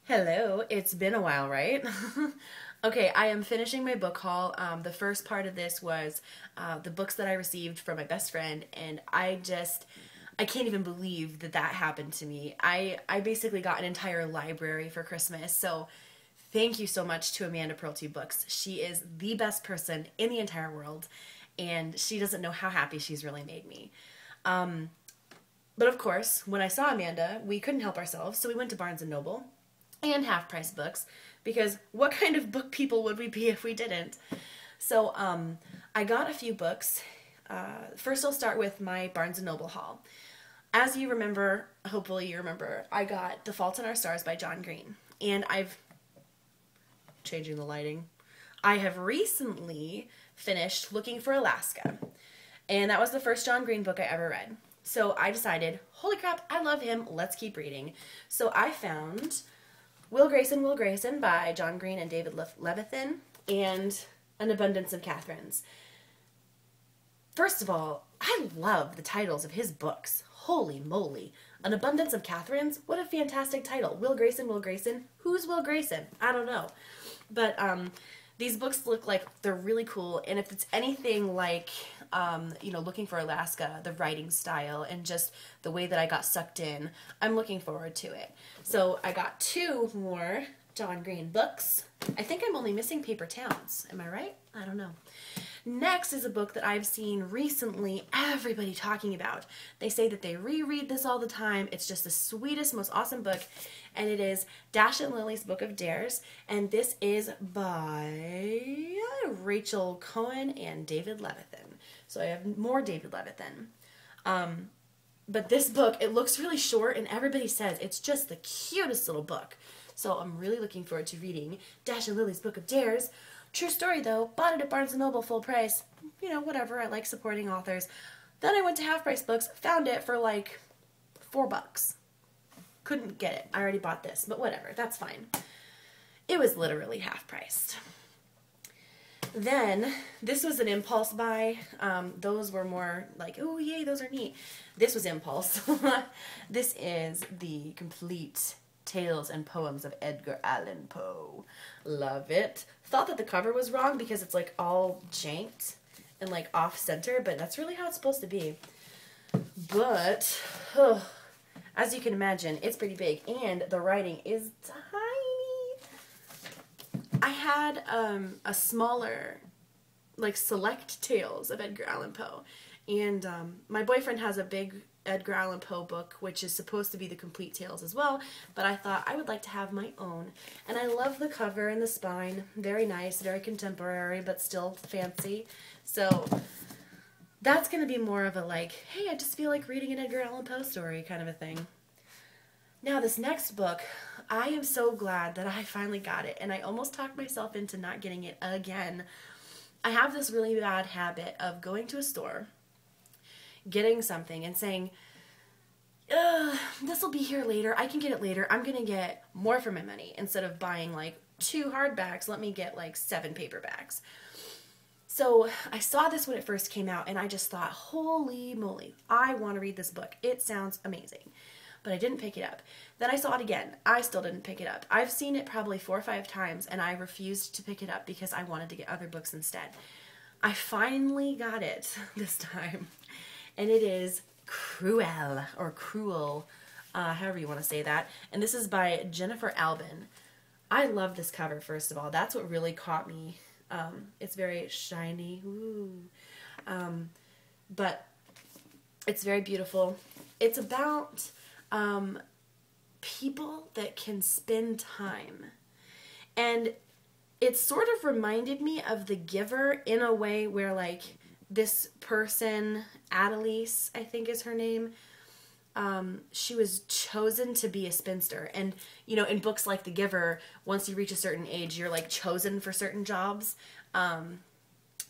Hello, it's been a while, right? Okay, I am finishing my book haul. The first part of this was the books that I received from my best friend, and I can't even believe that that happened to me. I basically got an entire library for Christmas, so thank you so much to Amanda Perlty Books. She is the best person in the entire world, and she doesn't know how happy she's really made me. But of course, when I saw Amanda, we couldn't help ourselves, so we went to Barnes& and Noble and Half Price Books, because what kind of book people would we be if we didn't? So I got a few books. First I'll start with my Barnes& and Noble haul. As you remember, hopefully you remember, I got The Fault in Our Stars by John Green. And changing the lighting, I have recently finished Looking for Alaska. And that was the first John Green book I ever read. So I decided, holy crap, I love him, let's keep reading. So I found Will Grayson by John Green and David Levithan, and An Abundance of Katherines. First of all, I love the titles of his books. Holy moly. An Abundance of Katherines? What a fantastic title. Will Grayson? Who's Will Grayson? I don't know. But these books look like they're really cool, and if it's anything like Looking for Alaska, the writing style and just the way that I got sucked in, I'm looking forward to it. So I got two more John Green books. I think I'm only missing Paper Towns. Am I right? I don't know. Next is a book that I've seen recently everybody talking about. They say that they reread this all the time. It's just the sweetest, most awesome book. And it is Dash and Lily's Book of Dares. And this is by Rachel Cohn and David Levithan. So I have more David Levithan. But this book, it looks really short, and everybody says it's just the cutest little book. So I'm really looking forward to reading Dash and Lily's Book of Dares. True story, though. Bought it at Barnes& & Noble full price. You know, whatever. I like supporting authors. Then I went to Half Price Books, found it for like $4. Couldn't get it. I already bought this, but whatever. That's fine. It was literally half priced. Then, this was an impulse buy. Those were more like, oh yay, those are neat. This was impulse. This is the complete Tales and Poems of Edgar Allan Poe. Love it. Thought that the cover was wrong because it's like all janked and like off center, but that's really how it's supposed to be. But, as you can imagine, it's pretty big and the writing is tiny. I had a smaller, like, select tales of Edgar Allan Poe, and my boyfriend has a big Edgar Allan Poe book, which is supposed to be the complete tales as well, but I thought I would like to have my own. And I love the cover and the spine. Very nice, very contemporary, but still fancy. So that's going to be more of a like, hey, I just feel like reading an Edgar Allan Poe story kind of a thing. Now this next book, I am so glad that I finally got it, and I almost talked myself into not getting it again. I have this really bad habit of going to a store, getting something and saying, this will be here later, I can get it later, I'm going to get more for my money. Instead of buying like 2 hardbacks, let me get like 7 paperbacks. So I saw this when it first came out, and I just thought, holy moly, I want to read this book. It sounds amazing. But I didn't pick it up. Then I saw it again. I still didn't pick it up. I've seen it probably 4 or 5 times, and I refused to pick it up because I wanted to get other books instead. I finally got it this time, and it is Crewel, or Crewel, however you want to say that. And this is by Gennifer Albin. I love this cover, first of all. That's what really caught me. It's very shiny, but it's very beautiful. It's about people that can spend time. And it sort of reminded me of The Giver in a way where, like, this person, Adelise, I think is her name, she was chosen to be a spinster. And, you know, in books like The Giver, once you reach a certain age, you're, like, chosen for certain jobs.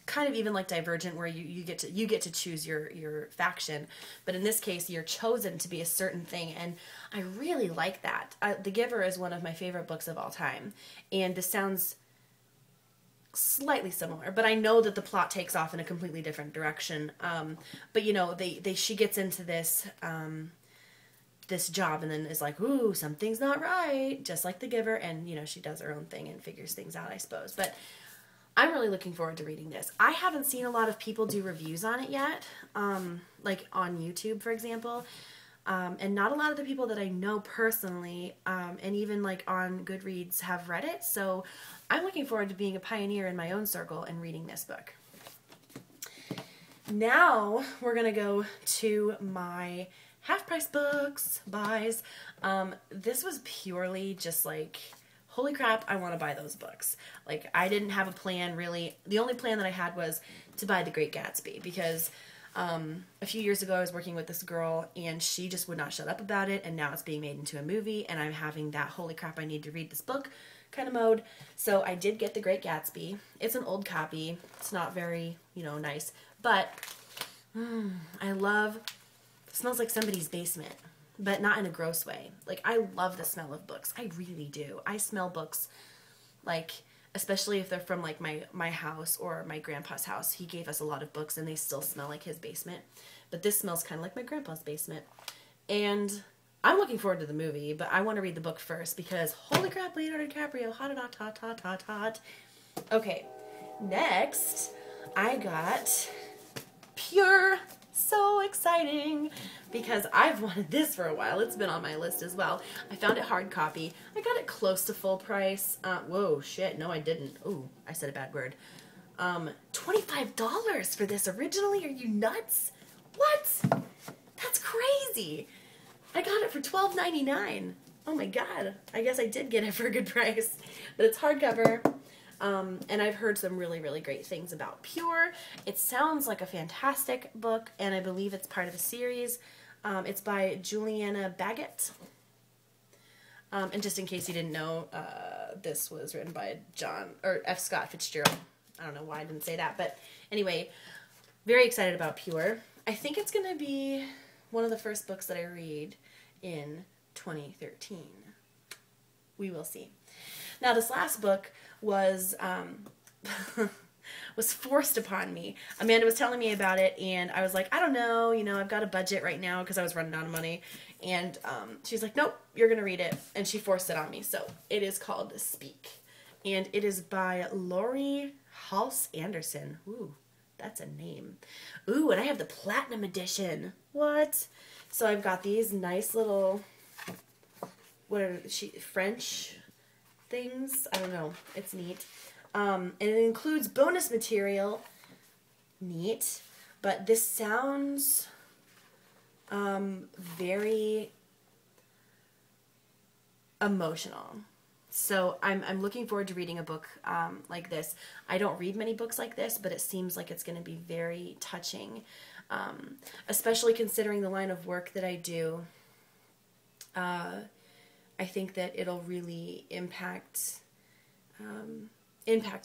Kind of even like Divergent, where you get to choose your faction, but in this case you're chosen to be a certain thing, and I really like that. The Giver is one of my favorite books of all time, and this sounds slightly similar, but I know that the plot takes off in a completely different direction. But you know, she gets into this this job and then is like, ooh, something's not right, just like The Giver. And, you know, she does her own thing and figures things out, I suppose. But I'm really looking forward to reading this. I haven't seen a lot of people do reviews on it yet, like on YouTube, for example. And not a lot of the people that I know personally, and even like on Goodreads, have read it. So I'm looking forward to being a pioneer in my own circle and reading this book. Now we're going to go to my half-price books, buys. This was purely just like, holy crap, I want to buy those books. Like, I didn't have a plan, really. The only plan that I had was to buy The Great Gatsby, because a few years ago I was working with this girl, and she just would not shut up about it, and now it's being made into a movie, and I'm having that, holy crap, I need to read this book kind of mode. So I did get The Great Gatsby. It's an old copy. It's not very, you know, nice, but I love, it smells like somebody's basement, but not in a gross way. Like, I love the smell of books. I really do. I smell books, like, especially if they're from, like, my house or my grandpa's house. He gave us a lot of books, and they still smell like his basement. But this smells kind of like my grandpa's basement. And I'm looking forward to the movie, but I want to read the book first because, holy crap, Leonardo DiCaprio, hot, hot, hot, hot, hot, hot. Okay, next, I got Pure. So exciting, because I've wanted this for a while. It's been on my list as well. I found it hard copy. I got it close to full price. Whoa, shit, no I didn't. Ooh, I said a bad word. $25 for this originally? Are you nuts? What? That's crazy. I got it for $12.99. Oh my god. I guess I did get it for a good price. But it's hardcover. And I've heard some really, really great things about Pure. It sounds like a fantastic book, and I believe it's part of a series. It's by Julianna Baggott. And just in case you didn't know, this was written by F. Scott Fitzgerald. I don't know why I didn't say that, but anyway, very excited about Pure. I think it's going to be one of the first books that I read in 2013. We will see. Now, this last book was was forced upon me. Amanda was telling me about it, and I was like, I don't know, you know, I've got a budget right now because I was running out of money. And she's like, nope, you're going to read it. And she forced it on me. So it is called Speak. And it is by Laurie Halse Anderson. Ooh, that's a name. Ooh, and I have the Platinum Edition. What? So I've got these nice little, what are French things? I don't know. It's neat. And it includes bonus material. Neat. But this sounds very emotional. So I'm looking forward to reading a book like this. I don't read many books like this, but it seems like it's going to be very touching, especially considering the line of work that I do. I think that it'll really impact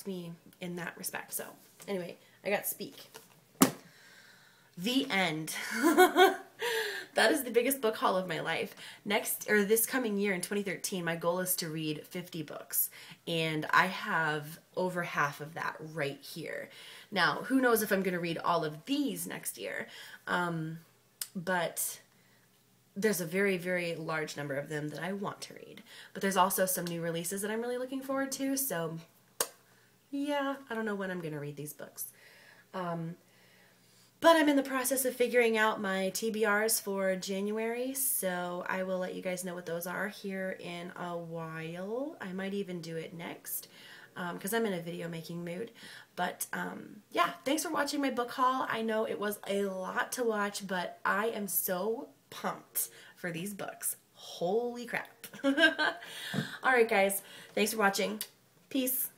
me in that respect. So anyway, I got Speak. The end. That is the biggest book haul of my life. This coming year in 2013, my goal is to read 50 books. And I have over half of that right here. Now, who knows if I'm going to read all of these next year. But there's a very, very large number of them that I want to read. But there's also some new releases that I'm really looking forward to. So, yeah, I don't know when I'm going to read these books. But I'm in the process of figuring out my TBRs for January, so I will let you guys know what those are here in a while. I might even do it next, because I'm in a video making mood. But, yeah, thanks for watching my book haul. I know it was a lot to watch, but I am so pumped for these books. Holy crap. Alright, guys, thanks for watching. Peace.